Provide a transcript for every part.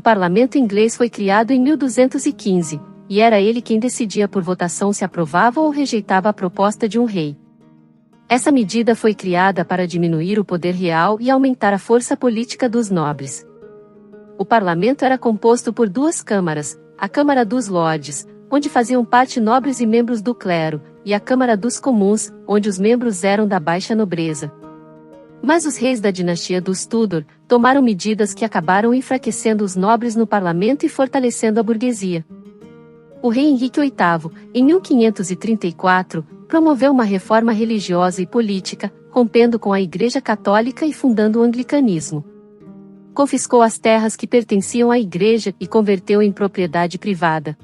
parlamento inglês foi criado em 1215, e era ele quem decidia por votação se aprovava ou rejeitava a proposta de um rei. Essa medida foi criada para diminuir o poder real e aumentar a força política dos nobres. O parlamento era composto por duas câmaras, a Câmara dos Lordes, onde faziam parte nobres e membros do clero, e a Câmara dos Comuns, onde os membros eram da baixa nobreza. Mas os reis da dinastia dos Tudor tomaram medidas que acabaram enfraquecendo os nobres no parlamento e fortalecendo a burguesia. O rei Henrique VIII, em 1534, promoveu uma reforma religiosa e política, rompendo com a Igreja Católica e fundando o anglicanismo. Confiscou as terras que pertenciam à Igreja e converteu em propriedade privada.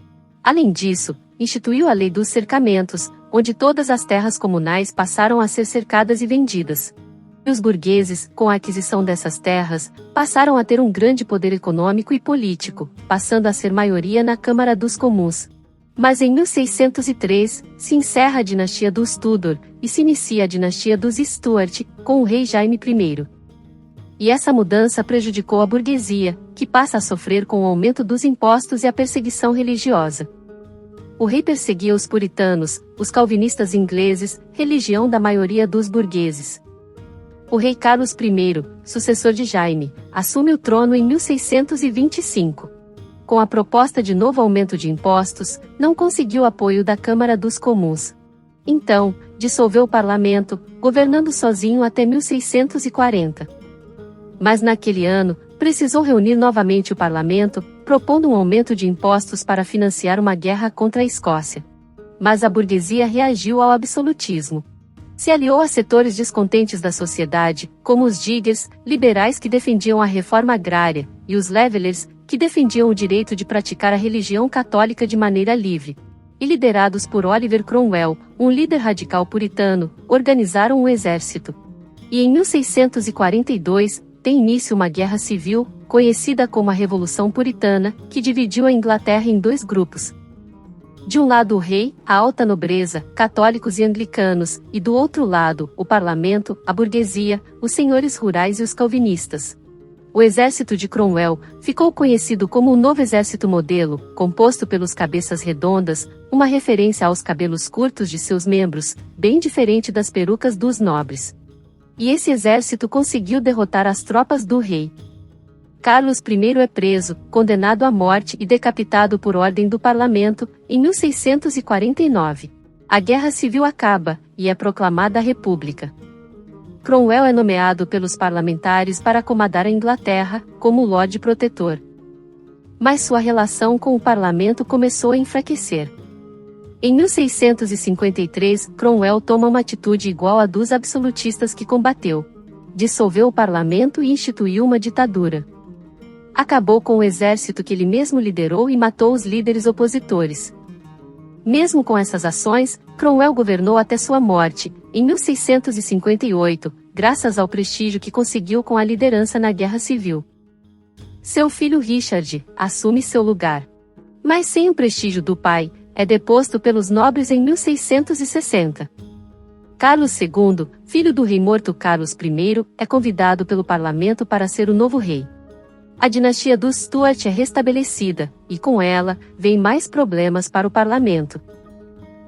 Além disso, instituiu a Lei dos Cercamentos, onde todas as terras comunais passaram a ser cercadas e vendidas. E os burgueses, com a aquisição dessas terras, passaram a ter um grande poder econômico e político, passando a ser maioria na Câmara dos Comuns. Mas em 1603, se encerra a dinastia dos Tudor, e se inicia a dinastia dos Stuart, com o rei Jaime I. E essa mudança prejudicou a burguesia, que passa a sofrer com o aumento dos impostos e a perseguição religiosa. O rei perseguia os puritanos, os calvinistas ingleses, religião da maioria dos burgueses. O rei Carlos I, sucessor de Jaime, assume o trono em 1625. Com a proposta de novo aumento de impostos, não conseguiu apoio da Câmara dos Comuns. Então, dissolveu o parlamento, governando sozinho até 1640. Mas naquele ano, precisou reunir novamente o parlamento, propondo um aumento de impostos para financiar uma guerra contra a Escócia. Mas a burguesia reagiu ao absolutismo. Se aliou a setores descontentes da sociedade, como os diggers, liberais que defendiam a reforma agrária, e os levelers, que defendiam o direito de praticar a religião católica de maneira livre. E liderados por Oliver Cromwell, um líder radical puritano, organizaram um exército. E em 1642, tem início uma guerra civil, conhecida como a Revolução Puritana, que dividiu a Inglaterra em dois grupos. De um lado o rei, a alta nobreza, católicos e anglicanos, e do outro lado, o parlamento, a burguesia, os senhores rurais e os calvinistas. O exército de Cromwell ficou conhecido como o Novo Exército Modelo, composto pelos cabeças redondas, uma referência aos cabelos curtos de seus membros, bem diferente das perucas dos nobres. E esse exército conseguiu derrotar as tropas do rei. Carlos I é preso, condenado à morte e decapitado por ordem do parlamento, em 1649. A guerra civil acaba, e é proclamada a república. Cromwell é nomeado pelos parlamentares para comandar a Inglaterra, como Lorde Protetor. Mas sua relação com o parlamento começou a enfraquecer. Em 1653, Cromwell toma uma atitude igual à dos absolutistas que combateu. Dissolveu o parlamento e instituiu uma ditadura. Acabou com o exército que ele mesmo liderou e matou os líderes opositores. Mesmo com essas ações, Cromwell governou até sua morte, em 1658, graças ao prestígio que conseguiu com a liderança na Guerra Civil. Seu filho Richard assume seu lugar. Mas sem o prestígio do pai, é deposto pelos nobres em 1660. Carlos II, filho do rei morto Carlos I, é convidado pelo parlamento para ser o novo rei. A dinastia dos Stuart é restabelecida, e com ela, vem mais problemas para o parlamento.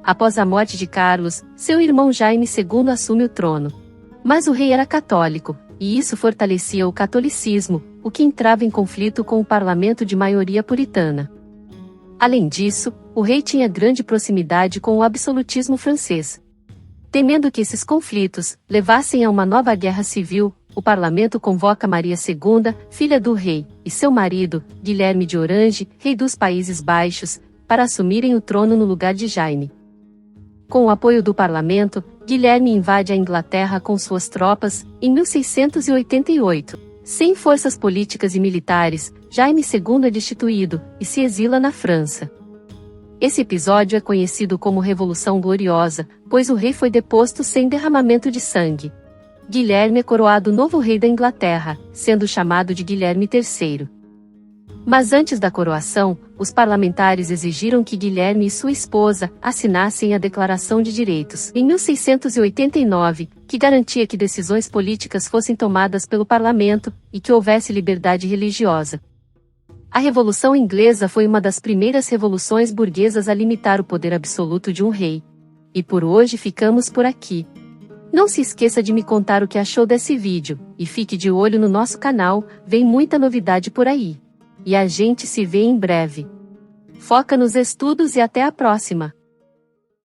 Após a morte de Carlos, seu irmão Jaime II assume o trono. Mas o rei era católico, e isso fortalecia o catolicismo, o que entrava em conflito com o parlamento de maioria puritana. Além disso, o rei tinha grande proximidade com o absolutismo francês. Temendo que esses conflitos levassem a uma nova guerra civil, o parlamento convoca Maria II, filha do rei, e seu marido, Guilherme de Orange, rei dos Países Baixos, para assumirem o trono no lugar de Jaime. Com o apoio do parlamento, Guilherme invade a Inglaterra com suas tropas, em 1688. Sem forças políticas e militares, Jaime II é destituído, e se exila na França. Esse episódio é conhecido como Revolução Gloriosa, pois o rei foi deposto sem derramamento de sangue. Guilherme é coroado novo rei da Inglaterra, sendo chamado de Guilherme III. Mas antes da coroação, os parlamentares exigiram que Guilherme e sua esposa assinassem a Declaração de Direitos, em 1689, que garantia que decisões políticas fossem tomadas pelo parlamento, e que houvesse liberdade religiosa. A Revolução Inglesa foi uma das primeiras revoluções burguesas a limitar o poder absoluto de um rei. E por hoje ficamos por aqui. Não se esqueça de me contar o que achou desse vídeo, e fique de olho no nosso canal, vem muita novidade por aí. E a gente se vê em breve. Foca nos estudos e até a próxima!